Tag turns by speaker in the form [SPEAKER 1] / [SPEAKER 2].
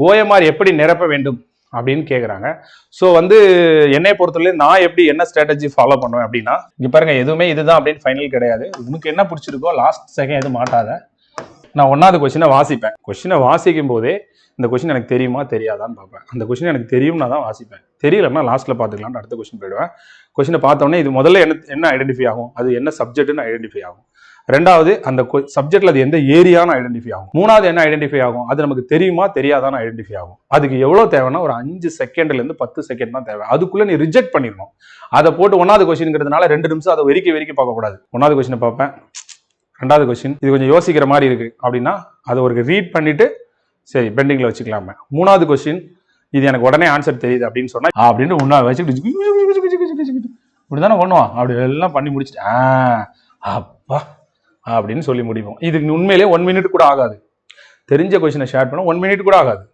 [SPEAKER 1] OMR எப்படி நிரப்ப வேண்டும் அப்படின்னு கேட்குறாங்க. ஸோ வந்து என்னை பொறுத்தவரை நான் எப்படி என்ன ஸ்ட்ராட்டஜி ஃபாலோ பண்ணுவேன் அப்படின்னா, இங்கே பாருங்க எதுவுமே இதுதான் அப்படின்னு ஃபைனல் கிடையாது. உனக்கு என்ன பிடிச்சிருக்கோ லாஸ்ட் செகண்ட் எதுவும் மாட்டாத. நான் 1வது கொஸ்டினை வாசிப்பேன். கொஸ்டினை வாசிக்கும் போதே இந்த கொஸ்டின் எனக்கு தெரியுமா தெரியாதான்னு பார்ப்பேன். அந்த கொஸ்டின் எனக்கு தெரியும்னா தான் வாசிப்பேன். தெரியலன்னா லாஸ்ட்டில் பார்த்துக்கலான்னு அடுத்த கொஸ்டின் போயிடுவேன். கொஸ்டினை பார்த்தோன்னே இது முதல்ல என்ன ஐடென்டிஃபை ஆகும், அது என்ன சப்ஜெக்ட்னு ஐடென்டிஃபை ஆகும். 2வது அந்த சப்ஜெக்ட்ல அது எந்த ஏரியான்னு ஐடென்டிஃபை ஆகும். 3வது என்ன ஐடென்டிஃபை ஆகும், அது நமக்கு தெரியுமா தெரியாதான்னு ஐடென்டிஃபை ஆகும். அதுக்கு எவ்வளவு தேவைன்னா ஒரு 5 செகண்ட்லேருந்து 10 செகண்ட் தான் தேவை. அதுக்குள்ள நீ ரிஜெக்ட் பண்ணிடணும். அதை போட்டு 1வது கொஸ்டின்ங்கிறதுனால 2 நிமிஷம் அதை வெறிக்க பார்க்கக்கூடாது. 1வது கொஸ்டினை பார்ப்பேன், 2வது கொஸ்டின் இது கொஞ்சம் யோசிக்கிற மாதிரி இருக்கு அப்படின்னா அதை ஒரு ரீட் பண்ணிட்டு சரி பெண்டிங்ல வச்சுக்கலாமே. 3வது கொஸ்டின் இது எனக்கு உடனே ஆன்சர் தெரியுது அப்படின்னு சொன்னா அப்படின்னு ஒன்னா வச்சுக்கிட்டு இப்படிதானே பண்ணுவான். அப்படி எல்லாம் பண்ணி முடிச்சுட்டு அப்பா அப்படின்னு சொல்லி முடிப்போம். இதுக்கு உண்மையிலே 1 மினிட் கூட ஆகாது. தெரிஞ்ச கொஸ்டினை ஷேர் பண்ண 1 மினிட் கூட ஆகாது.